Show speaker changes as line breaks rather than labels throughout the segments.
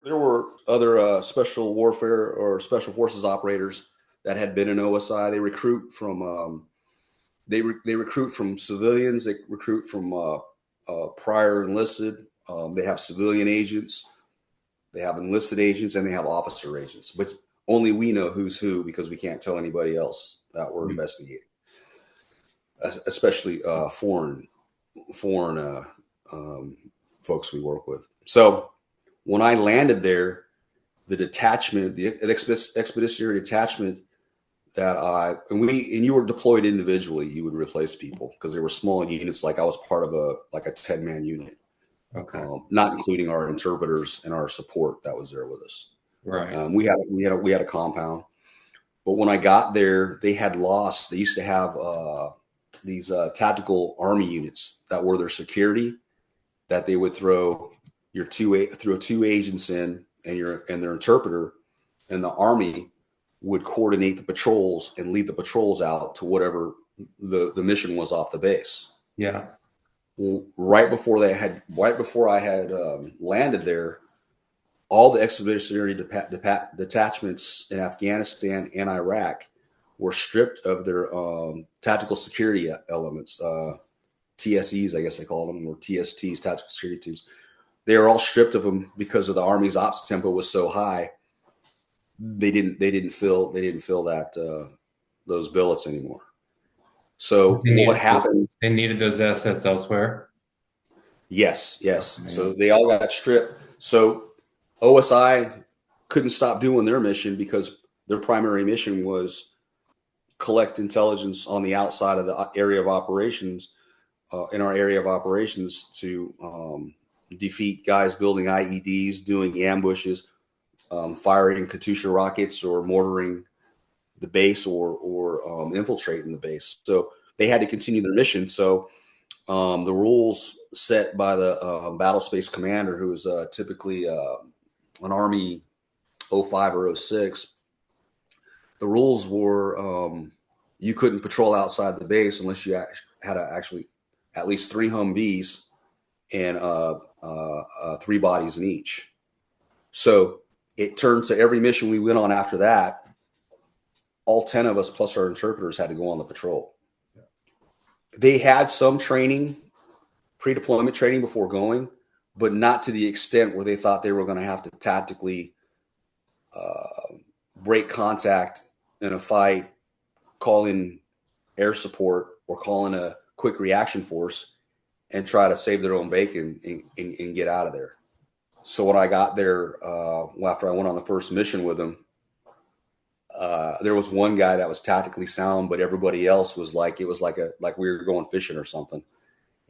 There were other special warfare or special forces operators that had been in OSI. They recruit from they recruit from civilians. They recruit from prior enlisted. They have civilian agents. They have enlisted agents, and they have officer agents. But only we know who's who because we can't tell anybody else that we're investigating, especially foreign folks we work with. So when I landed there, the detachment, the expeditionary detachment and you were deployed individually, you would replace people because they were small units. Like I was part of a 10-man unit, not including our interpreters and our support that was there with us.
Right.
We had a compound, but when I got there, they had lost. They used to have these tactical army units that were their security, that they would throw two agents in and their interpreter, and the army would coordinate the patrols and lead the patrols out to whatever the mission was off the base.
Yeah.
Well, right before I had landed there, all the expeditionary detachments in Afghanistan and Iraq were stripped of their tactical security elements, TSEs, I guess they call them, or TSTs, tactical security teams. They were all stripped of them because of the Army's ops tempo was so high. They didn't fill that those billets anymore. So what happened?
They needed those assets elsewhere.
Yes. Okay. So they all got stripped. So OSI couldn't stop doing their mission because their primary mission was collect intelligence on the outside of the area of operations, in our area of operations, to defeat guys building IEDs, doing ambushes, firing Katyusha rockets, or mortaring the base, or infiltrating the base. So they had to continue their mission. So the rules set by the battle space commander, who was typically an Army 05 or 06, the rules were you couldn't patrol outside the base unless you had actually at least 3 Humvees and 3 bodies in each. So it turned to every mission we went on after that, all 10 of us plus our interpreters had to go on the patrol. They had some training, pre-deployment training before going, but not to the extent where they thought they were going to have to tactically break contact in a fight, call in air support, or call in a quick reaction force and try to save their own bacon and get out of there. So when I got there, after I went on the first mission with them, there was one guy that was tactically sound, but everybody else was like we were going fishing or something.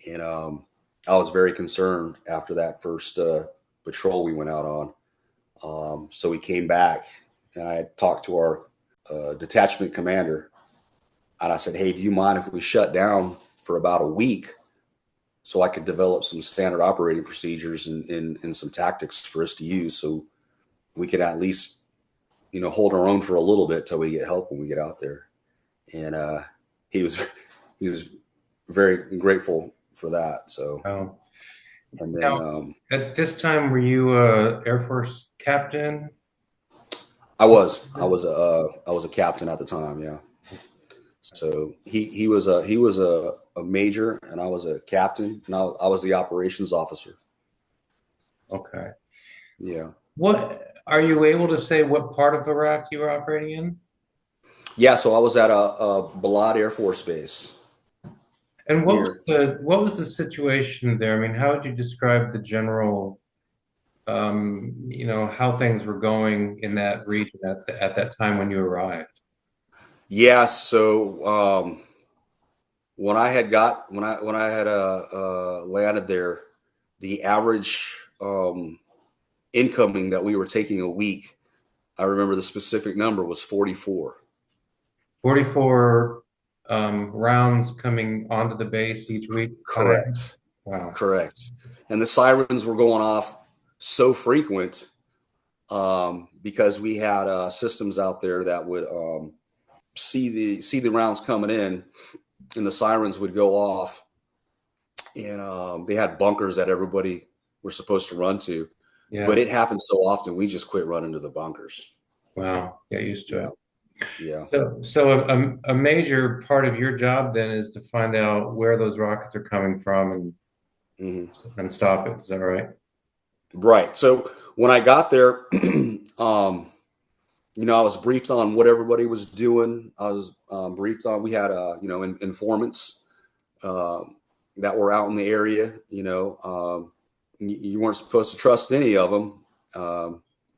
And I was very concerned after that first patrol we went out on. So we came back, and I had talked to our detachment commander, and I said, "Hey, do you mind if we shut down for about a week so I could develop some standard operating procedures and some tactics for us to use, so we could at least, hold our own for a little bit till we get help when we get out there?" And he was very grateful for that. So, and then
now, at this time, were you a Air Force captain?
I was a captain at the time. Yeah. So he was a major, and I was a captain, and I was the operations officer.
Okay.
Yeah.
What are you able to say? What part of Iraq you were operating in?
Yeah. So I was at a Balad Air Force Base.
And what was the situation there? I mean, how would you describe the general, how things were going in that region at that time when you arrived?
Yeah. So when I had landed there, the average incoming that we were taking a week, I remember the specific number was 44.
44 rounds coming onto the base each week?
Correct.
Wow.
Correct. And the sirens were going off so frequent because we had systems out there that would see the rounds coming in, and the sirens would go off, and they had bunkers that everybody were supposed to run to.
Yeah.
But it happens so often, we just quit running to the bunkers.
Wow. Get used to
Yeah,
it.
yeah.
So a major part of your job then is to find out where those rockets are coming from
Hmm.
and stop it. Is that right?
Right. So when I got there, I was briefed on what everybody was doing. I was briefed on. We had informants um, that were out in the area. You weren't supposed to trust any of them.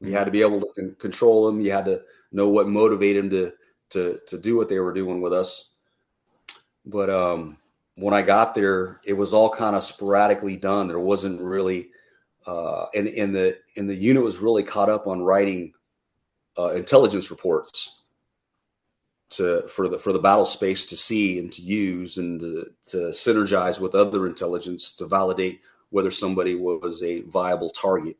You had to be able to control them. You had to know what motivated them to do what they were doing with us. But when I got there, it was all kind of sporadically done. There wasn't really, and the unit was really caught up on writing intelligence reports for the battle space to see and to use and to synergize with other intelligence to validate whether somebody was a viable target.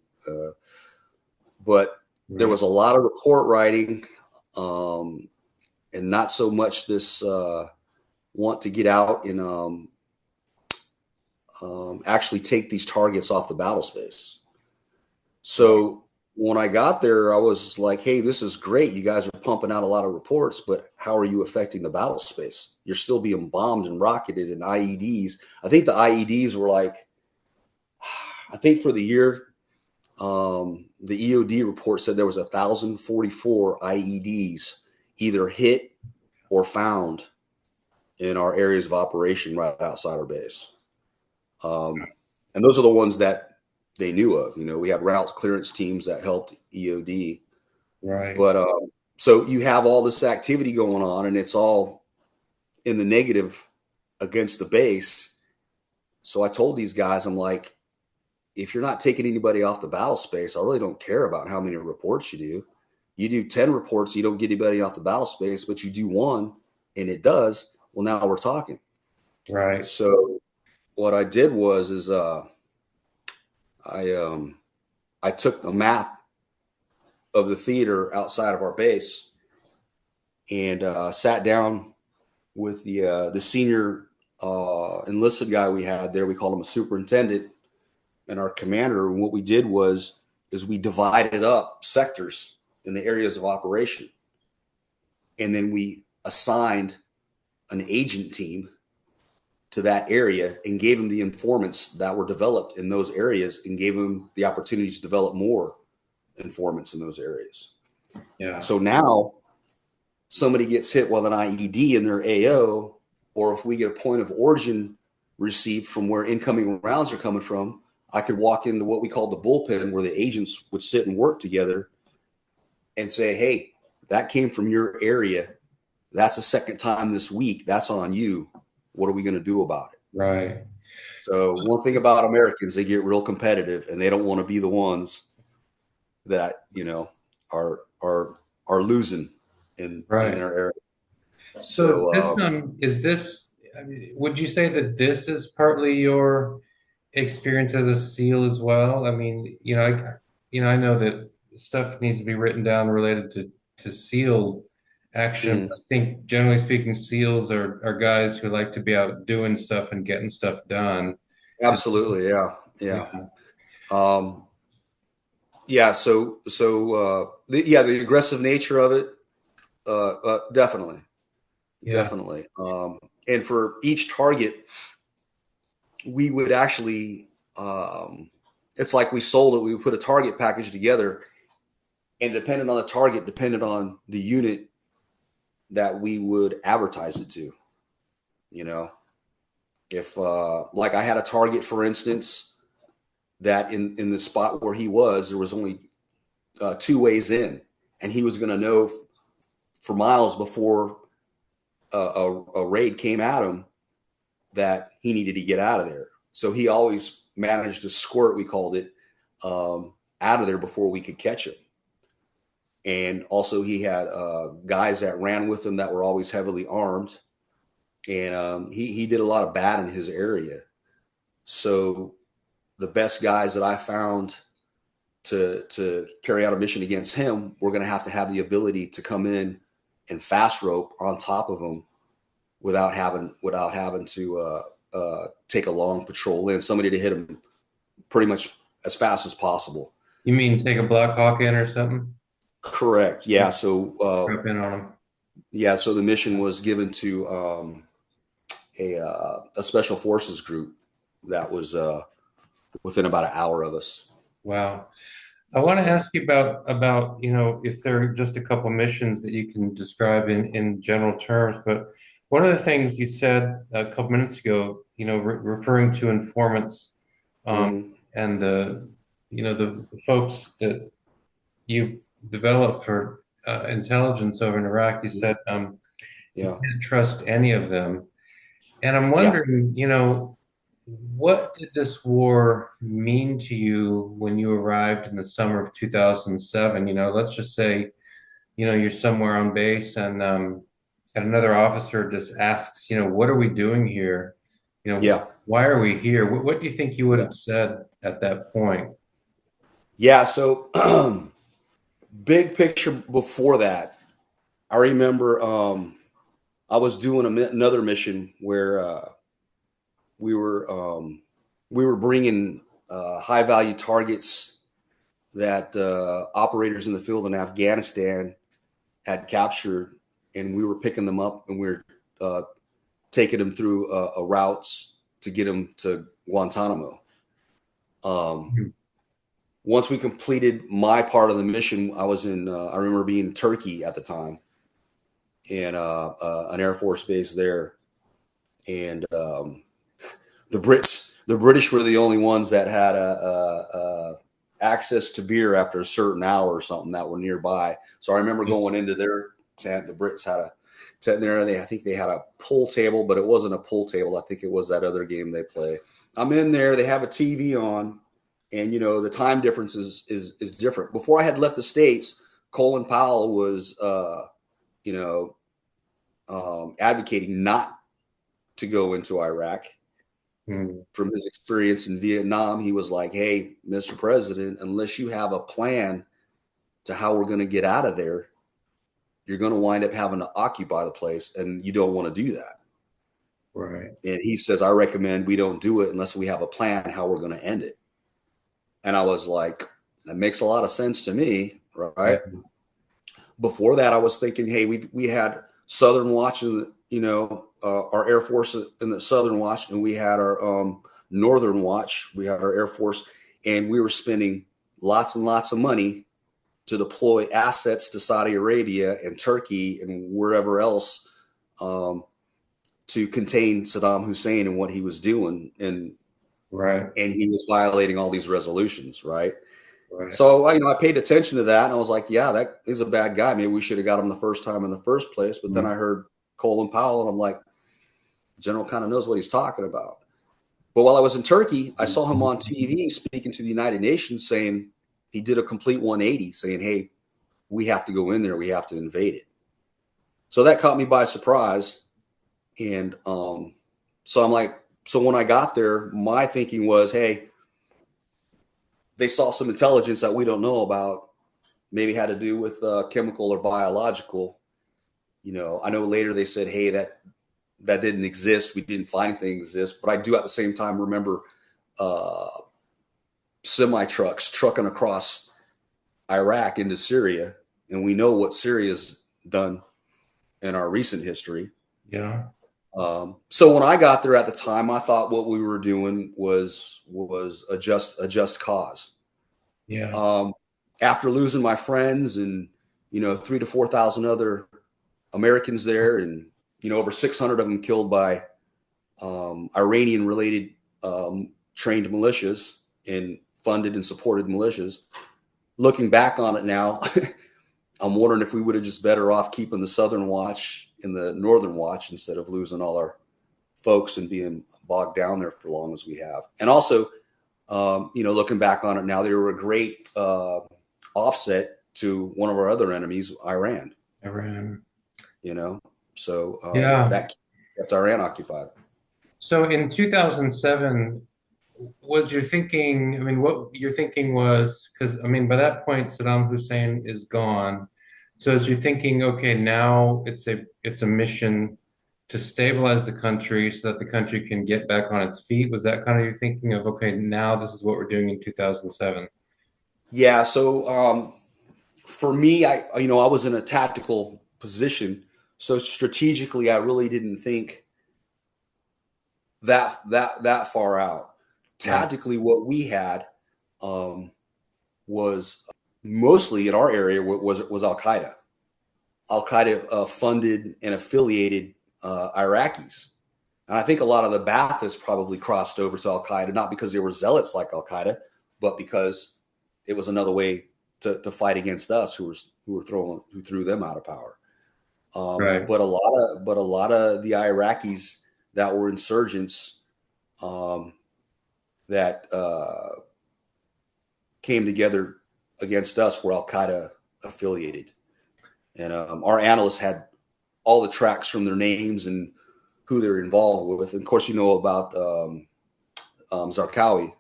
But there
Right.
was a lot of report writing, um, and not so much this want to get out and actually take these targets off the battle space. So when I got there, I was like, hey, this is great. You guys are pumping out a lot of reports, but how are you affecting the battle space? You're still being bombed and rocketed in IEDs. I think the IEDs were like, I think for the year, the EOD report said there was 1,044 IEDs either hit or found in our areas of operation right outside our base. And those are the ones that they knew of. We had routes clearance teams that helped EOD.
Right.
But so you have all this activity going on, and it's all in the negative against the base. So I told these guys, I'm like, if you're not taking anybody off the battle space, I really don't care about how many reports you do. You do 10 reports, you don't get anybody off the battle space, but you do one and it does. Well, now we're talking.
Right.
So what I did was I I took a map of the theater outside of our base and sat down with the senior enlisted guy we had there. We called him a superintendent and our commander. And what we did is we divided up sectors in the areas of operation, and then we assigned an agent team to that area and gave them the informants that were developed in those areas and gave them the opportunity to develop more informants in those areas.
Yeah.
So now somebody gets hit with an IED in their AO, or if we get a point of origin received from where incoming rounds are coming from, I could walk into what we call the bullpen where the agents would sit and work together and say, hey, that came from your area. That's the second time this week. That's on you. What are we going to do about it?
Right.
So one thing about Americans, they get real competitive and they don't want to be the ones that, are losing in
Right.
their area.
So
So
this is this I mean, would you say that this is partly your experience as a SEAL as well? I mean, I know that stuff needs to be written down related to SEAL action.
mhm.
I think generally speaking, SEALs are guys who like to be out doing stuff and getting stuff done. Is-
Absolutely, yeah, yeah,
Yeah.
um, yeah. The aggressive nature of it, definitely,
Yeah.
definitely. And for each target, we would actually, it's like we sold it. We would put a target package together, and depending on the target, depended on the unit that we would advertise it to. You know, if like I had a target, for instance, that in the spot where he was, there was only two ways in, and he was going to know for miles before a raid came at him that he needed to get out of there. So he always managed to squirt, we called it, out of there before we could catch him. And also, he had guys that ran with him that were always heavily armed, and he did a lot of bad in his area. So the best guys that I found to carry out a mission against him, we're going to have the ability to come in and fast rope on top of him without having to take a long patrol in, somebody to hit him pretty much as fast as possible.
You mean take a Black Hawk in or something?
Correct. Yeah. So
Strap in on them.
yeah. So the mission was given to a special forces group that was within about an hour of us.
Wow. I want to
Yeah.
ask you about if there are just a couple missions that you can describe in general terms, but one of the things you said a couple minutes ago, referring to informants, um,
Hmm.
and the folks that you've developed for intelligence over in Iraq, you said you
Yeah.
can't trust any of them. And I'm
Yeah.
wondering, what did this war mean to you when you arrived in the summer of 2007? Let's just say, you're somewhere on base and another officer just asks, what are we doing here?
Yeah.
Why are we here? What do you think you would
Yeah.
have said at that point?
Yeah. So big picture before that, I remember I was doing another mission where we were um, we were bringing high value targets that operators in the field in Afghanistan had captured, and we were picking them up and we were uh, taking them through routes to get them to Guantanamo. Um, Once we completed my part of the mission, I was in. I remember being in Turkey at the time, and an Air Force base there, and the British were the only ones that had access to beer after a certain hour or something that were nearby. So I remember going into their tent. The Brits had a tent there, and I think they had a pool table, but it wasn't a pool table. I think it was that other game they play. I'm in there. They have a TV on, and the time difference is different. Before I had left the States, Colin Powell was you know advocating not to go into Iraq.
Hmm.
From his experience in Vietnam, he was like, "Hey, Mr. President, unless you have a plan to how we're going to get out of there, you're going to wind up having to occupy the place, and you don't want to do that."
Right.
And he says, "I recommend we don't do it unless we have a plan how we're going to end it." And I was like, "That makes a lot of sense to me,
Yeah.
right?" Before that, I was thinking, "Hey, we had Southern Watch and our Air Force in the Southern Watch, and we had our Northern Watch. We had our Air Force, and we were spending lots and lots of money to deploy assets to Saudi Arabia and Turkey and wherever else um, to contain Saddam Hussein and what he was doing,
Right.
and he was violating all these resolutions, right?"
Right.
So I paid attention to that, and I was like, "Yeah, that is a bad guy. Maybe we should have got him the first time in the first place." But then
Mm.
I heard Colin Powell, and I'm like, "General kind of knows what he's talking about." But while I was in Turkey, I saw him on TV speaking to the United Nations, saying he did a complete 180, saying, "Hey, we have to go in there. We have to invade it." So that caught me by surprise, and so I'm like, so when I got there, my thinking was, "Hey, they saw some intelligence that we don't know about. Maybe had to do with chemical or biological." I know later they said, "Hey, that didn't exist. We didn't find anything exist." But I do at the same time remember uh, semi trucks trucking across Iraq into Syria, and we know what Syria's done in our recent history.
Yeah.
So when I got there at the time, I thought what we were doing was a just cause.
Yeah.
Um, After losing my friends and 3 to 4 thousand other Americans there, and over 600 of them killed by Iranian related trained militias and funded and supported militias. Looking back on it now, I'm wondering if we would have just better off keeping the Southern Watch and the Northern Watch instead of losing all our folks and being bogged down there for long as we have. And also, looking back on it now, they were a great offset to one of our other enemies, Iran.
Iran.
You know, so
Yeah.
that kept Iran occupied.
So in 2007, was your thinking, I mean, what your thinking was, because I mean, by that point, Saddam Hussein is gone. So is your thinking, okay, now it's a mission to stabilize the country so that the country can get back on its feet? Was that kind of your thinking of, okay, now this is what we're doing in 2007?
Yeah. So for me, I was in a tactical position, so strategically, I really didn't think that far out.
Right.
Tactically, what we had um, was mostly in our area was Al Qaeda. Al Qaeda funded and affiliated Iraqis. And I think a lot of the Ba'athist probably crossed over to Al Qaeda, not because they were zealots like Al Qaeda, but because it was another way to fight against us who threw them out of power.
Right.
But a lot of the Iraqis that were insurgents um, that came together against us were Al Qaeda affiliated, and our analysts had all the tracks from their names and who they're involved with. And of course, you know about Zarqawi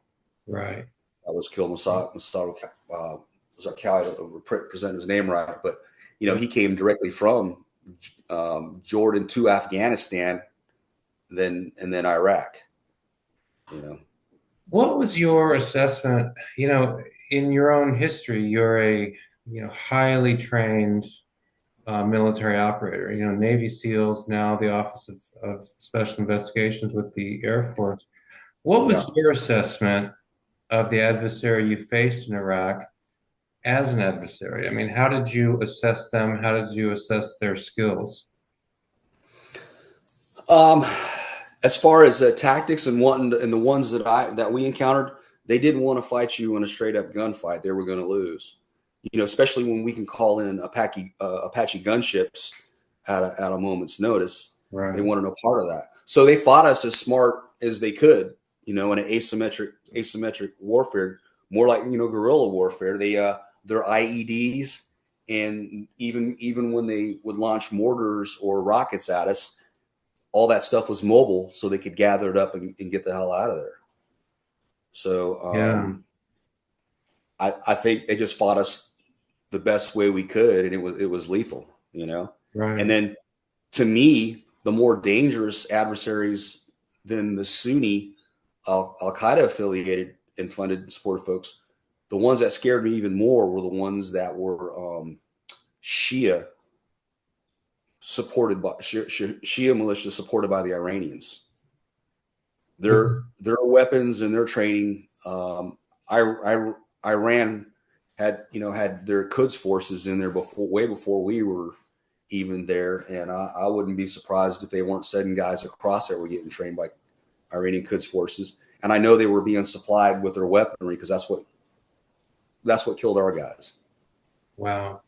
Right.
that was killed. Zarqawi, I don't present his name right, but
Yeah.
he came directly from Jordan to Afghanistan, then Iraq. You know,
What was your assessment? In your own history, you're a highly trained military operator. Navy SEALs, now the Office of Special Investigations with the Air Force. What
yeah.
was your assessment of the adversary you faced in Iraq as an adversary? I mean, how did you assess them? How did you assess their skills?
Um, as far as tactics and the ones that we encountered, they didn't want to fight you in a straight up gunfight. They were going to lose. Especially when we can call in Apache gunships at a moment's notice. They
Right.
wanted no part of that. So they fought us as smart as they could, in an asymmetric warfare, more like guerrilla warfare. Their IEDs, and even when they would launch mortars or rockets at us, all that stuff was mobile, so they could gather it up and get the hell out of there. So
Yeah.
I think they just fought us the best way we could, and it was lethal. And
Right.
then, to me, the more dangerous adversaries than the Sunni Al Qaeda affiliated and funded and supported folks, the ones that scared me even more were the ones that were Shia supported by Shia militia supported by the Iranians. Their weapons and their training. Iran had their Quds forces in there way before we were even there, and I wouldn't be surprised if they weren't sending guys across that were getting trained by Iranian Quds forces. And I know they were being supplied with their weaponry because that's what killed our guys.
Wow.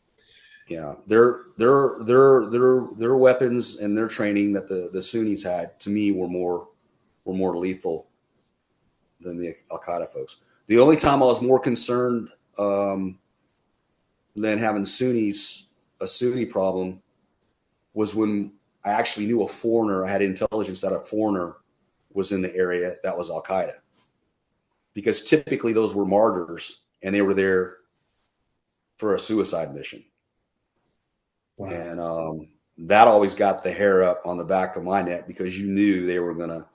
Yeah, their weapons and their training that the Sunnis had, to me, were more lethal than the Al Qaeda folks. The only time I was more concerned than having a Sunni problem was when I actually knew a foreigner. I had intelligence that a foreigner was in the area that was Al Qaeda, because typically those were martyrs and they were there for a suicide mission.
Wow.
And that always got the hair up on the back of my neck, because you knew they were going to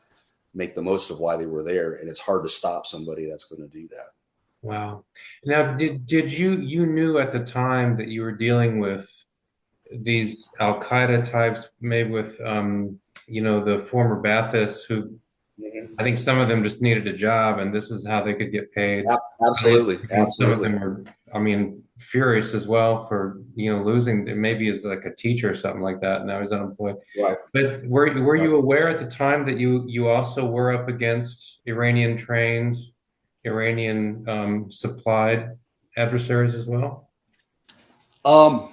make the most of why they were there, and it's hard to stop somebody that's going to do that.
Wow. Now, did you knew at the time that you were dealing with these Al Qaeda types, maybe with the former Baathists, who I think some of them just needed a job and this is how they could get paid.
Absolutely,
I mean, some of
absolutely.
them were, I mean, furious as well for losing, maybe as like a teacher or something like that, and now he's unemployed.
Right,
But were
right.
you aware at the time that you also were up against Iranian trained, Iranian supplied adversaries as well?
Um,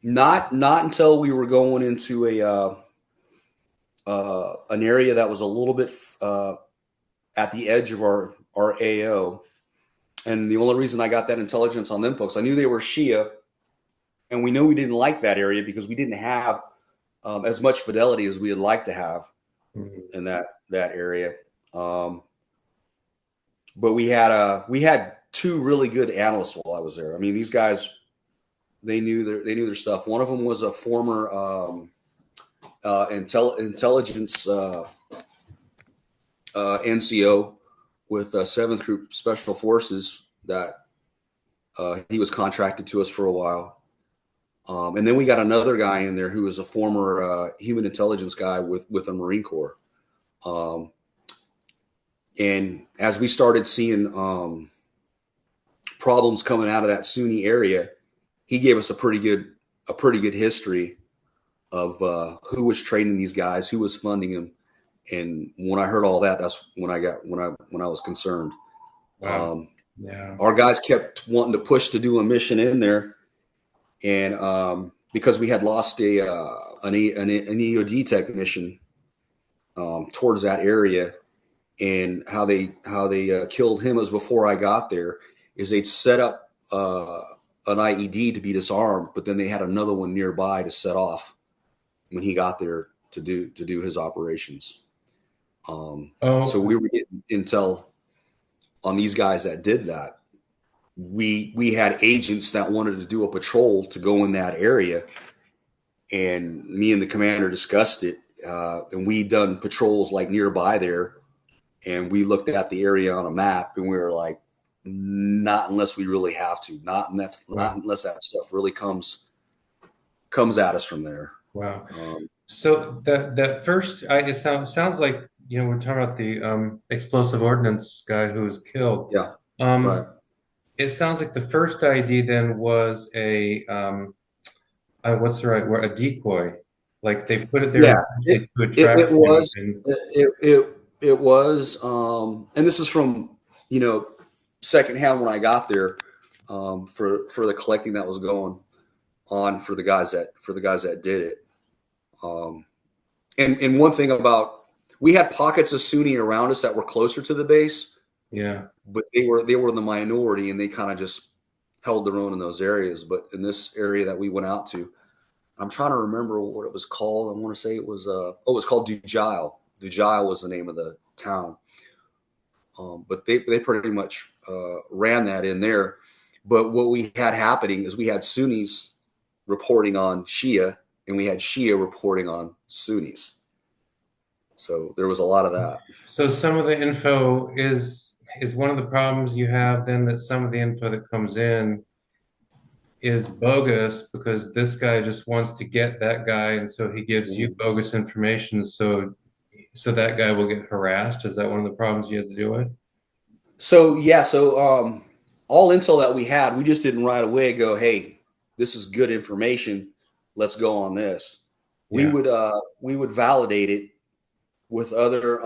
not until we were going into an area that was a little bit at the edge of our AO. And the only reason I got that intelligence on them folks, I knew they were Shia, and we knew we didn't like that area because we didn't have as much fidelity as we'd like to have
Mhm.
in that area. But we had two really good analysts while I was there. I mean, these guys, they knew their stuff. One of them was a former intelligence NCO with 7th Group Special Forces that he was contracted to us for a while. And then we got another guy in there who was a former human intelligence guy with the Marine Corps. And as we started seeing problems coming out of that Sunni area, he gave us a pretty good history of who was training these guys, who was funding them. And when I heard all that, that's when I was concerned.
Wow. Yeah.
Our guys kept wanting to push to do a mission in there, and because we had lost an EOD technician towards that area, and how they killed him was before I got there. Is they'd set up an IED to be disarmed, but then they had another one nearby to set off when he got there to do his operations. So we were getting intel on these guys that did that. We had agents that wanted to do a patrol to go in that area, and me and the commander discussed it. And we done patrols like nearby there, and we looked at the area on a map, and we were like, not unless we really have to, not unless that stuff really comes at us from there.
Wow. So that first, it sounds like, we're talking about the explosive ordnance guy who was killed.
Yeah.
Right. It sounds like the first ID then was what's the right word? A decoy. Like they put it there to attract
it was. It was. And this is from secondhand when I got there, for the collecting that was going on for the guys that did it. And one thing about, we had pockets of Sunni around us that were closer to the base.
Yeah.
But they were the minority, and they kind of just held their own in those areas. But in this area that we went out to, I'm trying to remember what it was called. I want to say it was it was called Dujail. Dujail was the name of the town. But they pretty much ran that in there. But what we had happening is we had Sunnis reporting on Shia, and we had Shia reporting on Sunnis. So there was a lot of that.
So some of the info is one of the problems you have then, that some of the info that comes in is bogus because this guy just wants to get that guy, and so he gives you bogus information so that guy will get harassed. Is that one of the problems you had to deal with?
So yeah, all intel that we had, we just didn't right away go, hey, this is good information, let's go on this. Yeah. We would validate it with other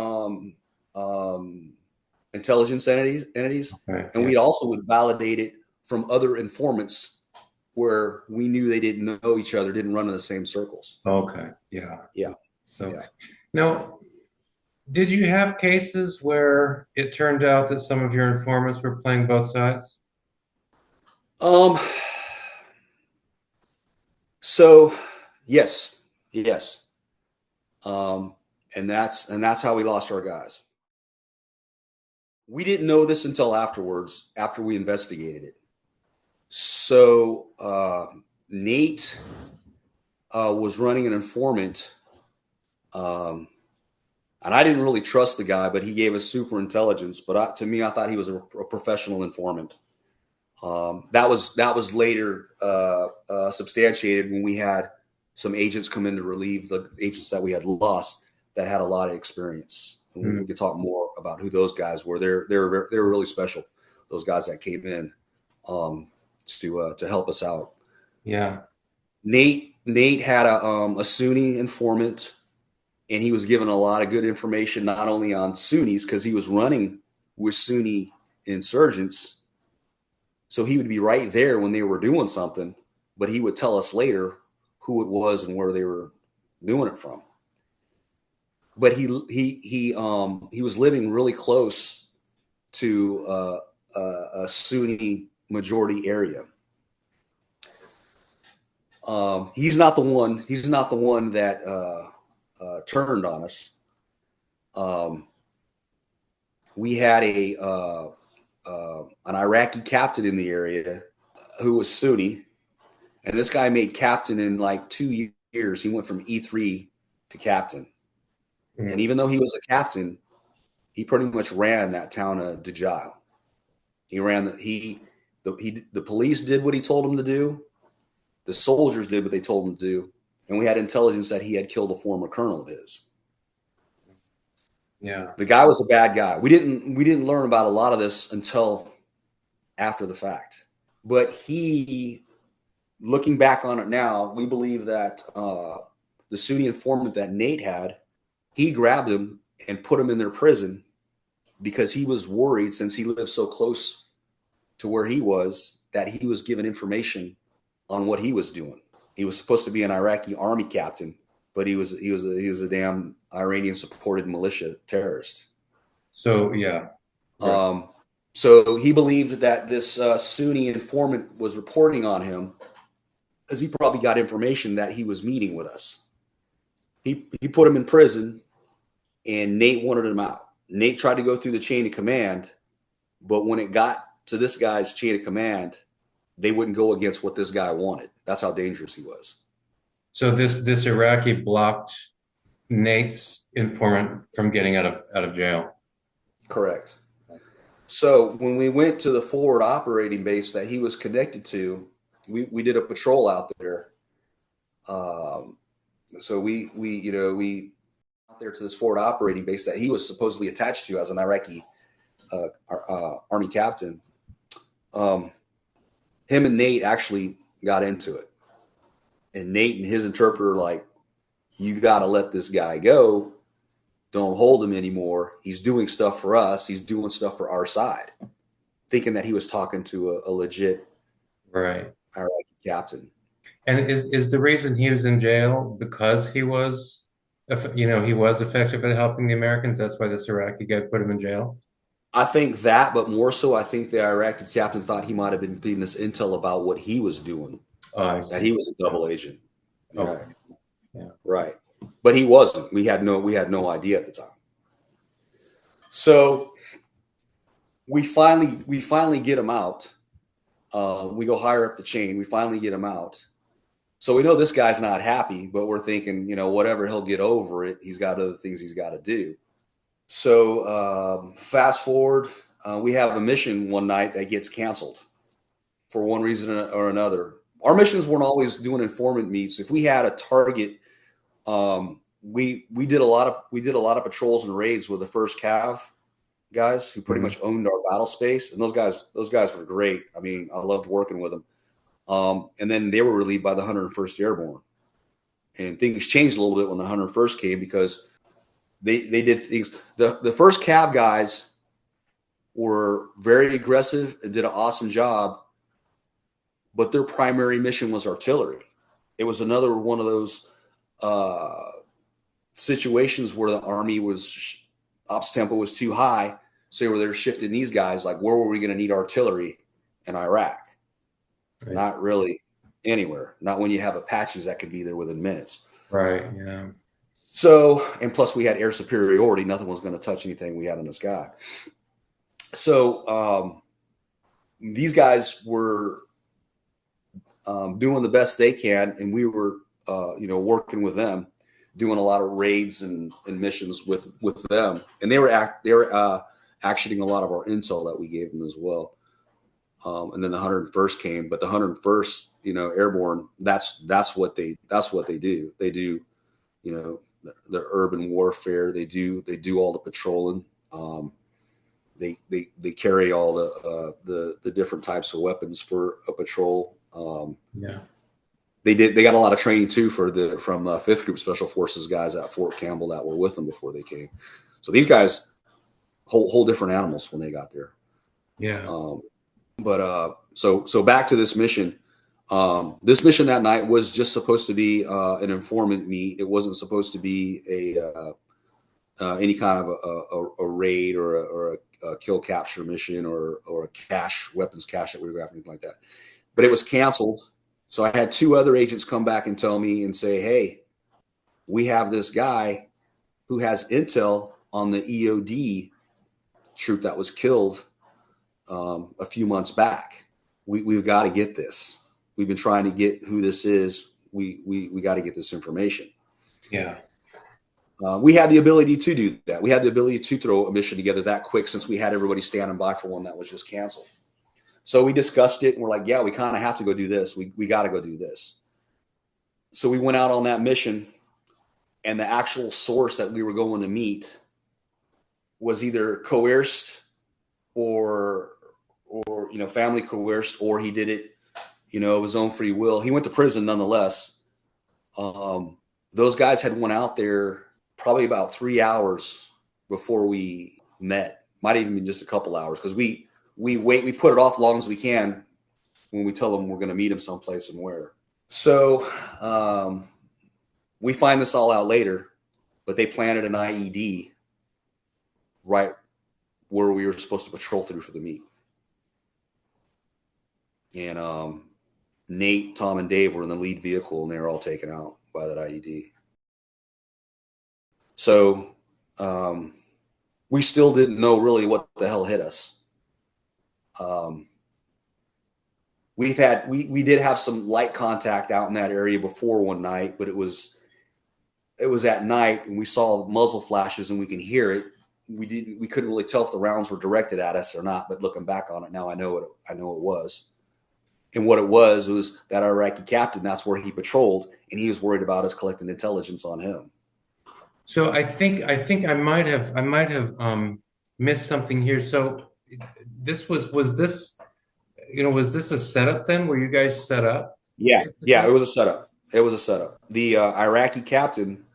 intelligence entities, okay. And we also would validate it from other informants where we knew they didn't know each other, didn't run in the same circles.
Okay. Yeah.
Yeah.
So now, did you have cases where it turned out that some of your informants were playing both sides?
So yes. And that's how we lost our guys. We didn't know this until afterwards, after we investigated it. So Nate was running an informant, and I didn't really trust the guy, but he gave us super intelligence. But to me, I thought he was a professional informant. That was later substantiated when we had some agents come in to relieve the agents that we had lost that had a lot of experience. We could talk more about who those guys were. They were really special. Those guys that came in to help us out.
Yeah.
Nate had a Sunni informant, and he was given a lot of good information, not only on Sunnis, because he was running with Sunni insurgents. So he would be right there when they were doing something, but he would tell us later who it was and where they were doing it from. But he was living really close to a Sunni majority area. He's not the one. He's not the one that turned on us. We had an Iraqi captain in the area who was Sunni, and this guy made captain in like 2 years. He went from E3 to captain. And even though he was a captain, he pretty much ran that town of Dujail. He ran the police did what he told them to do. The soldiers did what they told him to do, and we had intelligence that he had killed a former colonel of his.
Yeah.
The guy was a bad guy. We didn't learn about a lot of this until after the fact. But looking back on it now, we believe that the Sunni informant that Nate had, he grabbed him and put him in their prison because he was worried, since he lived so close to where he was, that he was given information on what he was doing. He was supposed to be an Iraqi army captain, but he was a damn Iranian supported militia terrorist.
So yeah.
Right. So he believed that this Sunni informant was reporting on him, because he probably got information that he was meeting with us. He put him in prison, and Nate wanted him out. Nate tried to go through the chain of command, but when it got to this guy's chain of command, they wouldn't go against what this guy wanted. That's how dangerous he was.
So this Iraqi blocked Nate's informant from getting out of jail.
Correct. So when we went to the forward operating base that he was connected to, we did a patrol out there. So we out there to this forward operating base that he was supposedly attached to as an Iraqi army captain. Him and Nate actually got into it, and Nate and his interpreter like, you got to let this guy go. Don't hold him anymore. He's doing stuff for us. He's doing stuff for our side, thinking that he was talking to a legit
right
Iraqi captain.
And is the reason he was in jail because he was effective at helping the Americans? That's why this Iraqi guy put him in jail?
I think that, but more so, I think the Iraqi captain thought he might have been feeding this intel about what he was doing, that he was a double agent.
Okay.
Right.
Yeah.
Right. But he wasn't. We had no idea at the time. So we finally get him out. We go higher up the chain. We finally get him out. So we know this guy's not happy, but we're thinking, whatever, he'll get over it. He's got other things he's got to do. So fast forward, we have a mission one night that gets canceled for one reason or another. Our missions weren't always doing informant meets. If we had a target, we did a lot of patrols and raids with the first Cav guys, who pretty much owned our battle space, and those guys were great. I mean, I loved working with them. And then they were relieved by the 101st Airborne, and things changed a little bit when the 101st came, because they did things. The first Cav guys were very aggressive and did an awesome job, but their primary mission was artillery. It was another one of those situations where the Army ops tempo was too high, so they were shifting these guys, like, where were we going to need artillery in Iraq? Nice. Not really anywhere. Not when you have Apaches that could be there within minutes.
Right. Yeah.
So, and plus we had air superiority. Nothing was going to touch anything we had in the sky. So these guys were doing the best they can, and we were, working with them, doing a lot of raids and missions with them, and they were actioning a lot of our intel that we gave them as well. And then the 101st came, but the 101st, Airborne, that's what they do. They do, the urban warfare. They do all the patrolling. They carry all the different types of weapons for a patrol.
Yeah.
They got a lot of training too from 5th Group Special Forces guys at Fort Campbell that were with them before they came. So these guys, whole different animals when they got there.
Yeah.
So back to this mission. This mission that night was just supposed to be an informant meet. It wasn't supposed to be any kind of a raid or a kill capture mission or a weapons cache that we were anything like that. But it was canceled. So I had 2 other agents come back and tell me and say, hey, we have this guy who has intel on the EOD troop that was killed a few months back. We've got to get this. We've been trying to get who this is. We got to get this information.
Yeah.
We had the ability to do that. We had the ability to throw a mission together that quick, since we had everybody standing by for one that was just canceled. So we discussed it and we're like, yeah, we kind of have to go do this. We got to go do this. So we went out on that mission, and the actual source that we were going to meet was either coerced or family coerced, or he did it, of his own free will. He went to prison nonetheless. Those guys had went out there probably about 3 hours before we met. Might even been just a couple hours, because we put it off long as we can when we tell them we're going to meet him someplace and where. So we find this all out later, but they planted an IED right where we were supposed to patrol through for the meet. And Nate, Tom, and Dave were in the lead vehicle, and they were all taken out by that IED. So we still didn't know really what the hell hit us. We did have some light contact out in that area before one night, but it was at night, and we saw muzzle flashes, and we can hear it. We couldn't really tell if the rounds were directed at us or not, but looking back on it now, I know it was. And what it was that Iraqi captain, that's where he patrolled, and he was worried about us collecting intelligence on him.
So I think I might have missed something here. So this was this a setup then? Were you guys set up?
Yeah, it was a setup. The Iraqi captain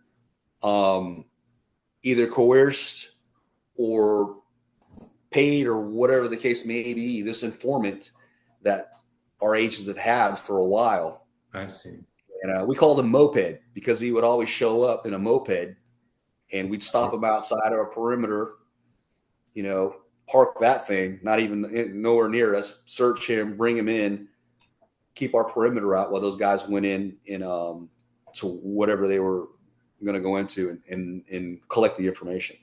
either coerced or paid, or whatever the case may be, this informant that our agents had for a while.
I see.
And we called him Moped because he would always show up in a moped, and we'd stop him outside of a perimeter, park that thing, not even nowhere near us, search him, bring him in, keep our perimeter out while those guys went in to whatever they were going to go into and collect the information.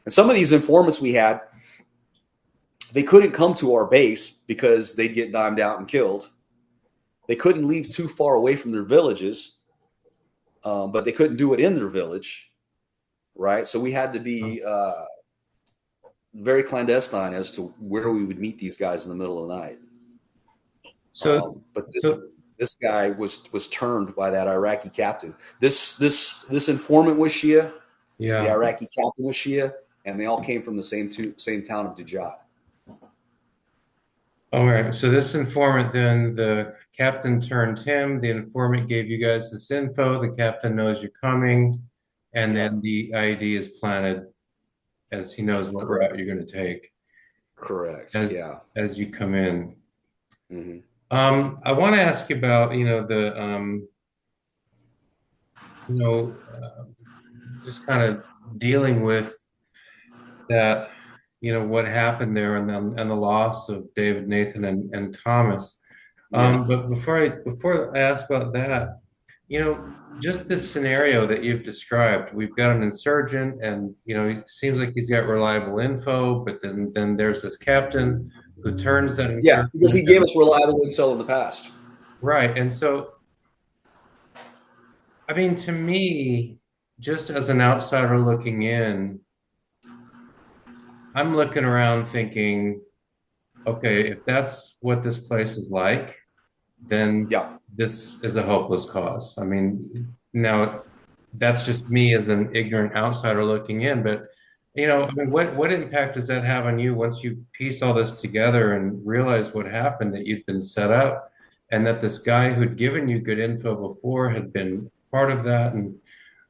And some of these informants we had, they couldn't come to our base because they'd get dimed out and killed. They couldn't leave too far away from their villages, but they couldn't do it in their village, right? So we had to be very clandestine as to where we would meet these guys in the middle of the night. But this guy was turned by that Iraqi captain. This informant was Shia.
Yeah.
The Iraqi captain was Shia, and they all came from the same town of Dujat.
All right. So this informant, then the captain turned him. The informant gave you guys this info. The captain knows you're coming, and then the IED is planted as he knows what route you're going to take.
Correct.
As you come in.
Mm-hmm.
I want to ask you about just kind of dealing with that, what happened there, and the loss of David, Nathan, and Thomas. But before I ask about that, just this scenario that you've described, we've got an insurgent, and it seems like he's got reliable info, but then there's this captain who turns that insurgent.
Yeah, because he gave us reliable intel in the past.
Right, and so, I mean, to me, just as an outsider looking in, I'm looking around thinking, okay, if that's what this place is like, then this is a hopeless cause. I mean, now that's just me as an ignorant outsider looking in, but I mean, what impact does that have on you once you piece all this together and realize what happened, that you'd been set up, and that this guy who'd given you good info before had been part of that? And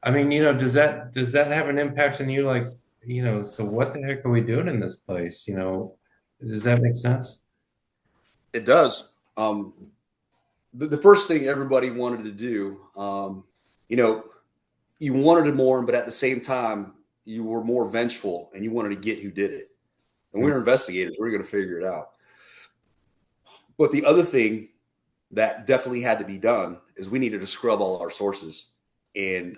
I mean, does that have an impact on you? Like, so what the heck are we doing in this place? Does that make sense?
It does. The first thing everybody wanted to do, you wanted to mourn, but at the same time, you were more vengeful and you wanted to get who did it. And we were investigators. We were going to figure it out. But the other thing that definitely had to be done is we needed to scrub all our sources and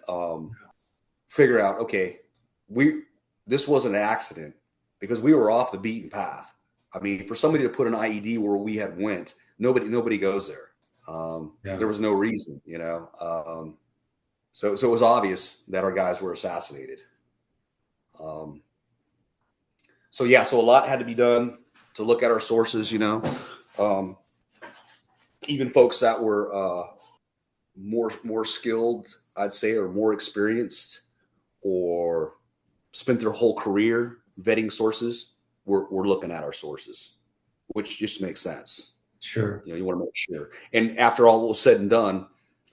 figure out, okay, this wasn't an accident, because we were off the beaten path. I mean, for somebody to put an IED where we had went, nobody goes there. There was no reason, so it was obvious that our guys were assassinated. So a lot had to be done to look at our sources, Um, even folks that were more skilled, I'd say, or more experienced, or spent their whole career vetting sources, we're looking at our sources, which just makes sense.
Sure.
You want to make sure. And after all was said and done,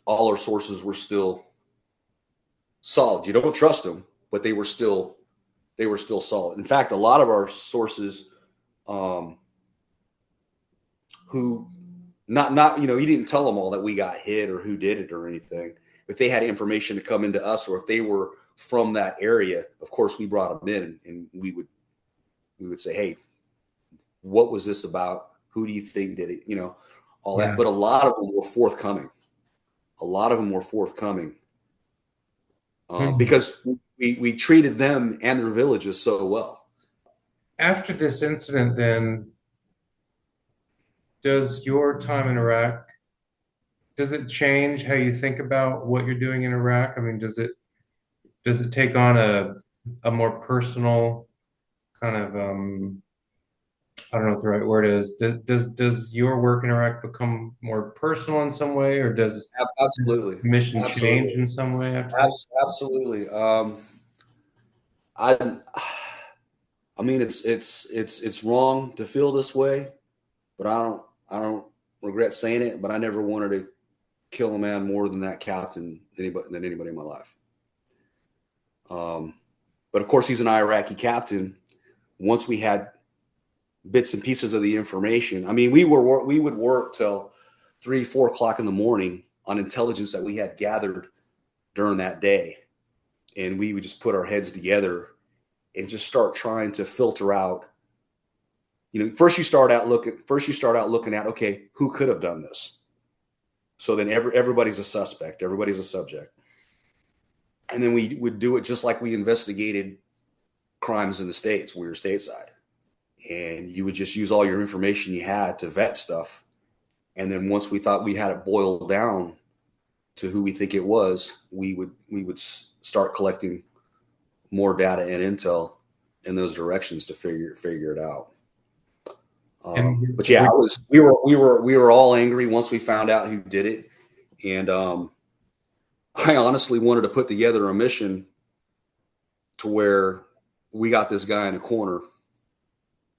all our sources were still solid. You don't trust them, but they were still solid. In fact, a lot of our sources, who not he didn't tell them all that we got hit or who did it or anything. If they had information to come into us, or if they were from that area, of course we brought them in, and we would say, hey, what was this about? Who do you think did it? All that. But a lot of them were forthcoming. Because we treated them and their villages so well.
After this incident, then, does your time in Iraq, does it change how you think about what you're doing in Iraq? I mean, does it take on a more personal kind of I don't know what the right word is. Does your work in Iraq become more personal in some way, or does
Absolutely
the mission change in some way after that?
Absolutely. I mean, it's wrong to feel this way, but I don't regret saying it. But I never wanted to kill a man more than that captain than anybody in my life. But of course, he's an Iraqi captain. Once we had bits and pieces of the information, I mean, we would work till 3-4 o'clock in the morning on intelligence that we had gathered during that day, and we would just put our heads together and just start trying to filter out. First you start out looking at, okay, who could have done this? So then everybody's a suspect, everybody's a subject. And then we would do it just like we investigated crimes in the States. We were stateside. And you would just use all your information you had to vet stuff. And then once we thought we had it boiled down to who we think it was, we would start collecting more data and intel in those directions to figure it out. But yeah, we were all angry once we found out who did it. And I honestly wanted to put together a mission to where we got this guy in a corner,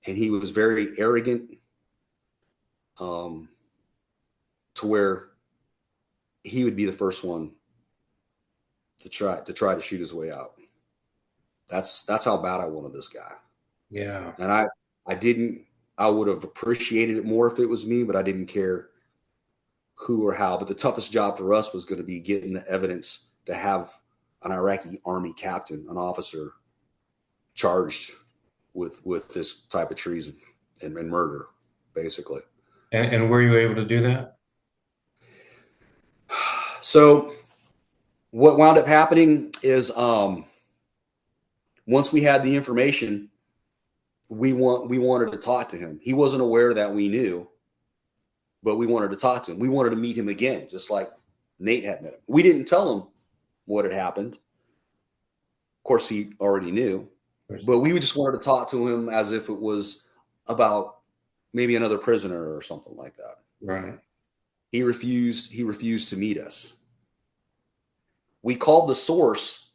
and he was very arrogant, to where he would be the first one to try to shoot his way out. That's how bad I wanted this guy.
Yeah.
And I would have appreciated it more if it was me, but I didn't care who or how. But the toughest job for us was going to be getting the evidence to have an Iraqi army captain, an officer, charged with this type of treason and murder, basically.
And were you able to do that?
So what wound up happening is, once we had the information, we wanted to talk to him. He wasn't aware that we knew, but we wanted to talk to him. We wanted to meet him again, just like Nate had met him. We didn't tell him what had happened. Of course, he already knew, but we just wanted to talk to him as if it was about maybe another prisoner or something like that.
Right.
He refused to meet us. We called the source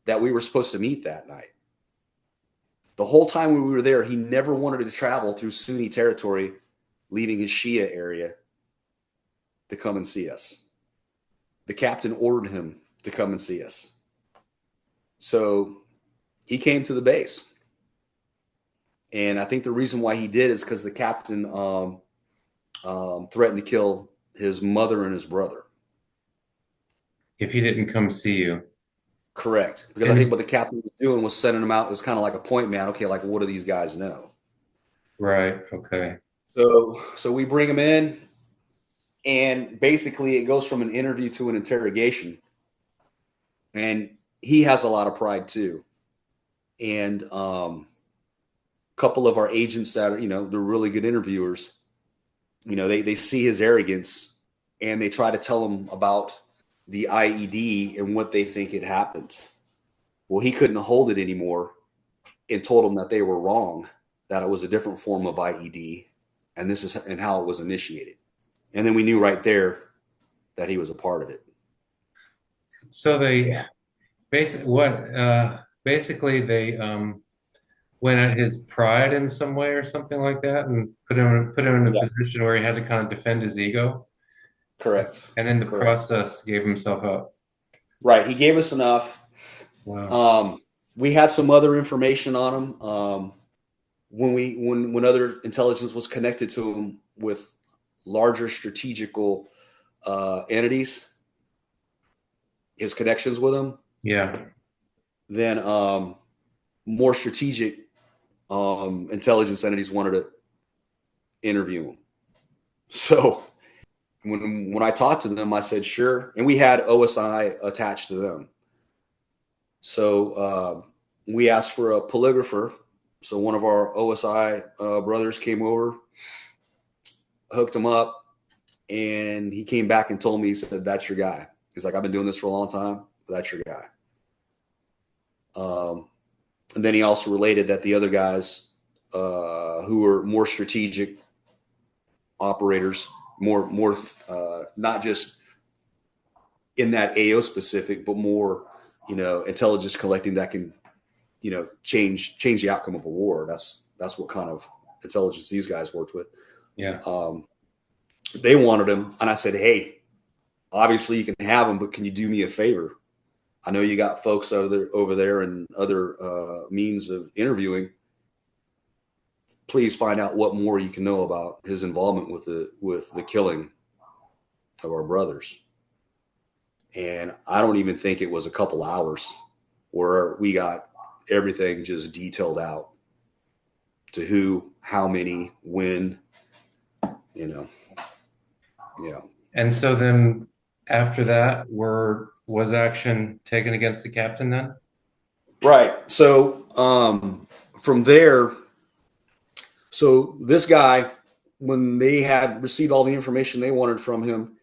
that we were supposed to meet that night. The whole time we were there, he never wanted to travel through Sunni territory, leaving his Shia area, to come and see us. The captain ordered him to come and see us. So he came to the base. And I think the reason why he did is because the captain threatened to kill his mother and his brother.
If he didn't come see you.
Correct. Because I think what the captain was doing was sending him out as kind of like a point man. Okay, like, what do these guys know?
Right. Okay.
So we bring him in, and basically it goes from an interview to an interrogation. And he has a lot of pride too. And a couple of our agents that are, they're really good interviewers, they see his arrogance, and they try to tell him about the IED and what they think had happened. Well, he couldn't hold it anymore and told them that they were wrong, that it was a different form of IED. and this is and how it was initiated. And then we knew right there that he was a part of it.
So they basically they went at his pride in some way or something like that, and put him in a
Yeah,
position where he had to kind of defend his ego,
correct.
and in the
Correct.
process gave himself up.
Right. He gave us enough.
Wow.
We had some other information on him. When other intelligence was connected to him with larger strategical entities, his connections with them,
Yeah.
then more strategic intelligence entities wanted to interview him. So when I talked to them, I said sure, and we had OSI attached to them. So we asked for a polygrapher. So one of our OSI brothers came over, hooked him up, and he came back and told me, he said, "That's your guy." He's like, "I've been doing this for a long time. That's your guy." And then he also related that the other guys who were more strategic operators, more not just in that AO specific, but more, intelligence collecting that can, change the outcome of a war. That's what kind of intelligence these guys worked with.
Yeah.
They wanted him, and I said, "Hey, obviously you can have him, but can you do me a favor? I know you got folks over there and other means of interviewing. Please find out what more you can know about his involvement with the killing of our brothers." And I don't even think it was a couple hours where we got everything just detailed out to who, how many, when, yeah.
And so then after that, was action taken against the captain then?
Right. So from there, so this guy, when they had received all the information they wanted from him,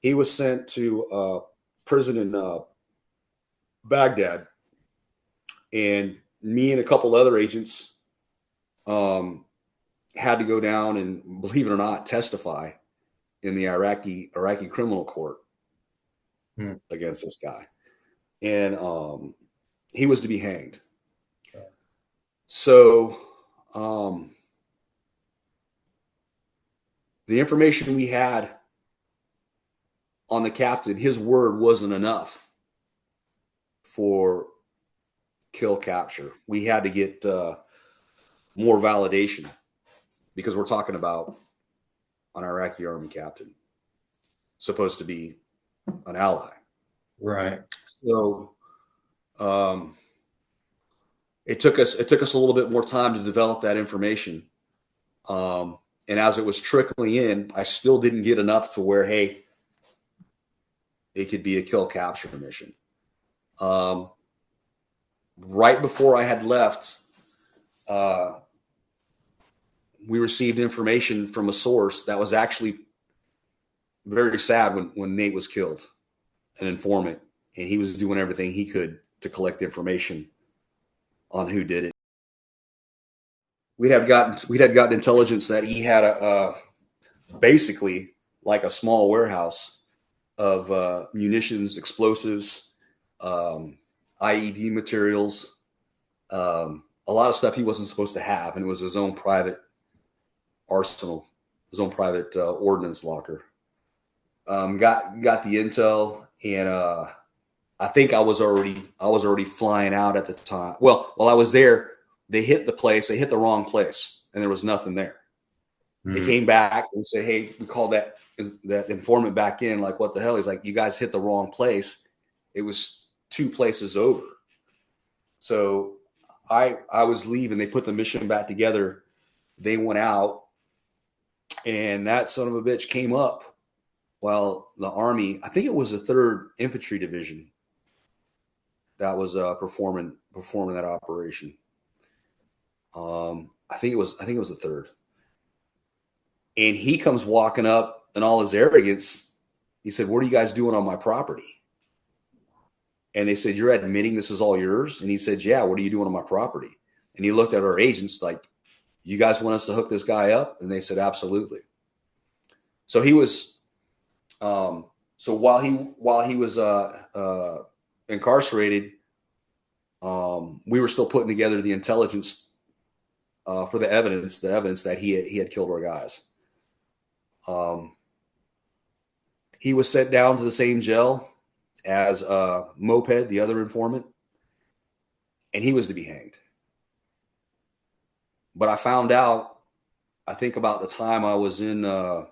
he was sent to prison in Baghdad, and me and a couple other agents had to go down and, believe it or not, testify in the Iraqi criminal court against this guy, and he was to be hanged. So the information we had on the captain, his word wasn't enough for kill capture. We had to get more validation, because we're talking about an Iraqi army captain, supposed to be an ally.
Right.
So it took us a little bit more time to develop that information. And as it was trickling in, I still didn't get enough to where, hey, it could be a kill capture mission. Right before I had left, we received information from a source that was actually very sad when Nate was killed, an informant, and he was doing everything he could to collect information on who did it. We had gotten intelligence that he had basically like a small warehouse of munitions, explosives, IED materials, a lot of stuff he wasn't supposed to have, and it was his own private arsenal, his own private ordnance locker. Got the intel, and I think I was already flying out at the time. Well, while I was there, they hit the wrong place, and there was nothing there. They came back and said, "Hey, we called that informant back in. Like, what the hell?" He's like, "You guys hit the wrong place. It was 2 places over." So I was leaving. They put the mission back together. They went out, and that son of a bitch came up while the Army, I think it was the 3rd Infantry Division, that was performing that operation. I think it was the 3rd. And he comes walking up in all his arrogance. He said, "What are you guys doing on my property?" And they said, "You're admitting this is all yours?" And he said, "Yeah, what are you doing on my property?" And he looked at our agents like, you guys want us to hook this guy up? And they said, absolutely. So he was, so while he was incarcerated, we were still putting together the intelligence for the evidence that he had killed our guys. He was sent down to the same jail as Moped, the other informant, and he was to be hanged. But I found out, I think about the time I was in, I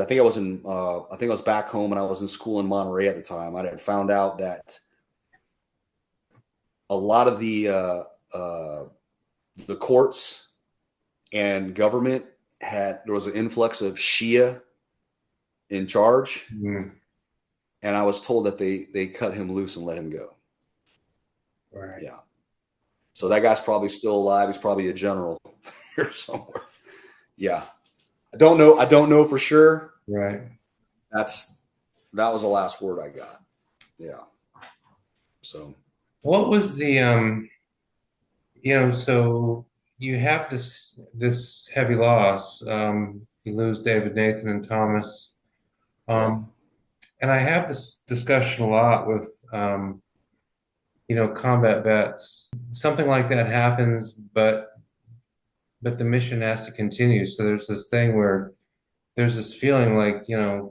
think I was back home and I was in school in Monterey at the time. I had found out that a lot of the courts and government there was an influx of Shia in charge.
Mm.
And I was told that they cut him loose and let him go.
Right.
Yeah. So that guy's probably still alive. He's probably a general here somewhere. Yeah. I don't know for sure.
Right.
That was the last word I got. Yeah. So
what was the so you have this heavy loss. You lose David, Nathan, and Thomas. And I have this discussion a lot with combat vets. Something like that happens, but the mission has to continue. So there's this thing where there's this feeling like, there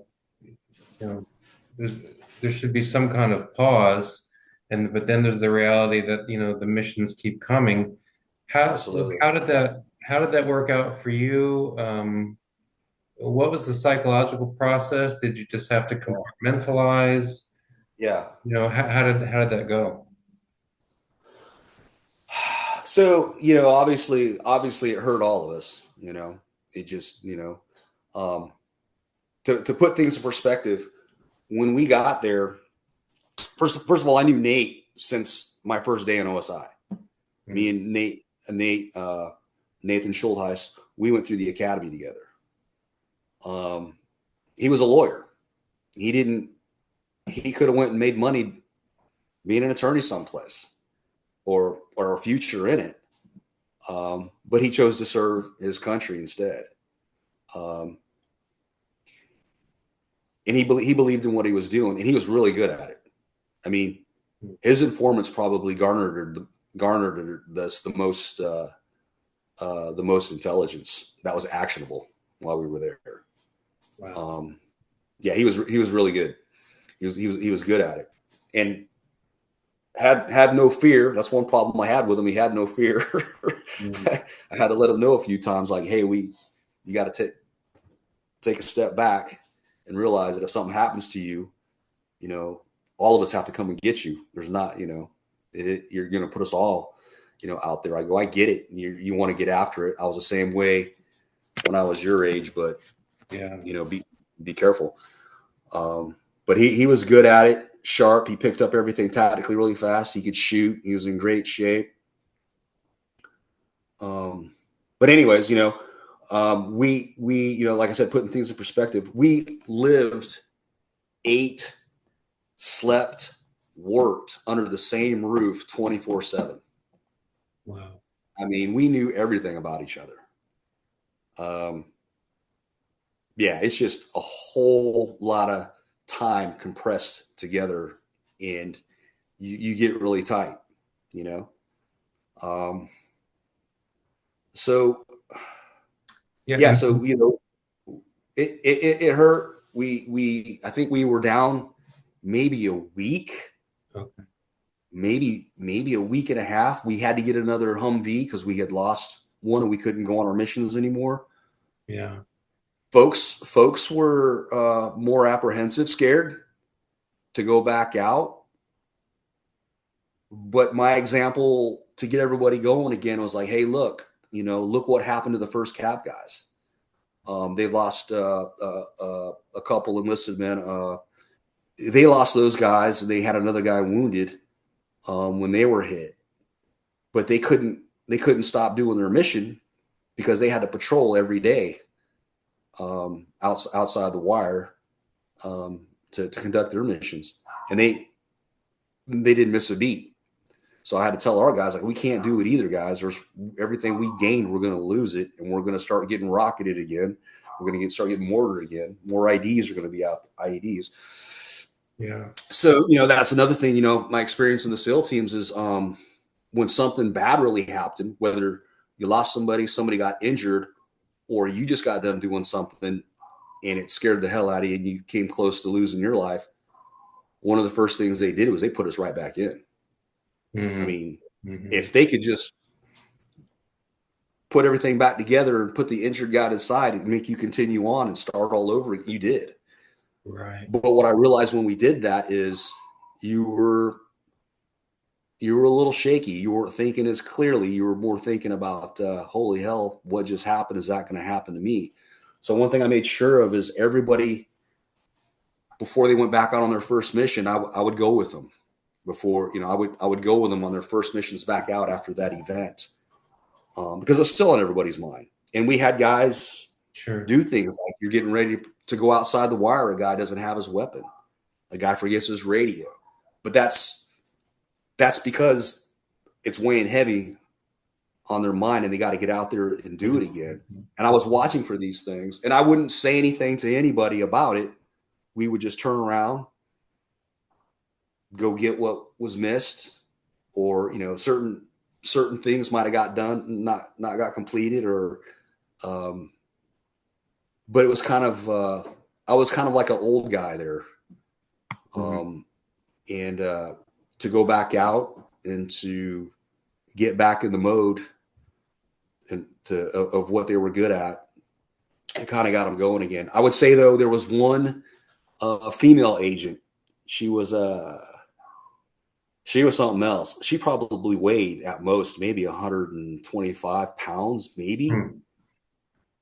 should be some kind of pause, but then there's the reality that, the missions keep coming.
absolutely.
How did that work out for you? What was the psychological process? Did you just have to compartmentalize?
Yeah.
How did that go?
So, obviously it hurt all of us, it just, to put things in perspective, when we got there, first of all, I knew Nate since my first day in OSI. Mm-hmm. Me and Nathan Schultheis, we went through the academy together. He was a lawyer. He could have went and made money being an attorney someplace or a future in it. But he chose to serve his country instead. And he believed in what he was doing, and he was really good at it. I mean, his informants probably garnered us the most intelligence that was actionable while we were there. Wow. Yeah, he was really good. He was good at it, and had no fear. That's one problem I had with him. He had no fear. I had to let him know a few times, like, hey, you got to take a step back and realize that if something happens to you, all of us have to come and get you. There's not, you're going to put us all, out there. I go, I get it. You want to get after it. I was the same way when I was your age, but yeah, be careful. But he was good at it, sharp. He picked up everything tactically really fast. He could shoot. He was in great shape. But anyways, we like I said, putting things in perspective, we lived, ate, slept, worked under the same roof 24/7.
Wow.
I mean, we knew everything about each other. Yeah, it's just a whole lot of time compressed together, and you get really tight, So so it hurt. I think we were down maybe a week.
Okay.
Maybe a week and a half. We had to get another Humvee because we had lost one and we couldn't go on our missions anymore.
Yeah.
Folks were more apprehensive, scared to go back out. But my example to get everybody going again was like, hey, look what happened to the first Cav guys. They lost a couple enlisted men. They lost those guys. They had another guy wounded when they were hit, but they couldn't stop doing their mission because they had to patrol every day outside the wire to conduct their missions, and they didn't miss a beat. So I had to tell our guys, like, we can't do it either, guys. There's everything we gained, we're going to lose it, and we're going to start getting rocketed again. We're going to start getting mortared again. More IDs are going to be out, IEDs.
Yeah.
So, that's another thing, my experience in the SEAL teams is when something bad really happened, whether you lost somebody got injured, or you just got done doing something and it scared the hell out of you and you came close to losing your life, one of the first things they did was they put us right back in.
Mm-hmm.
I mean,
Mm-hmm.
if they could just put everything back together and put the injured guy aside and make you continue on and start all over, you did.
Right.
But what I realized when we did that is you were a little shaky. You weren't thinking as clearly. You were more thinking about, holy hell, what just happened? Is that going to happen to me? So one thing I made sure of is everybody, before they went back out on their first mission, I would go with them. Before, I would go with them on their first missions back out after that event, because it's still on everybody's mind. And we had guys do things like you're getting ready to go outside the wire. A guy doesn't have his weapon. A guy forgets his radio. But that's because it's weighing heavy on their mind and they got to get out there and do it again. And I was watching for these things and I wouldn't say anything to anybody about it. We would just turn around, go get what was missed, or, certain things might've got done, not got completed, or, but it was kind of, I was kind of like an old guy there. And to go back out and to get back in the mode and of what they were good at, it kind of got them going again. I would say though, there was one female agent. She was something else. She probably weighed at most maybe 125 pounds, maybe.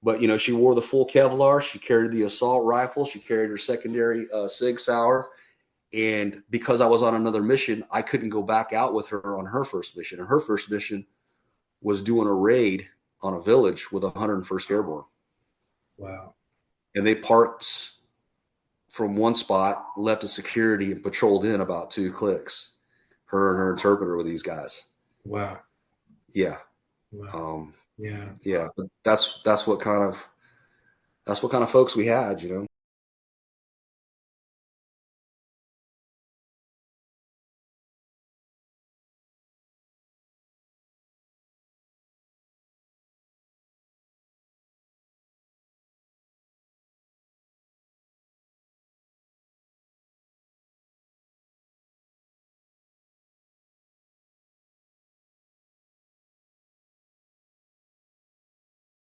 But she wore the full Kevlar. She carried the assault rifle. She carried her secondary Sig Sauer. And because I was on another mission, I couldn't go back out with her on her first mission. And her first mission was doing a raid on a village with 101st Airborne.
Wow.
And they parked from one spot, left a security, and patrolled in about 2 clicks. Her and her interpreter with these guys.
Wow.
Yeah.
Wow.
Yeah. But that's what kind of folks we had,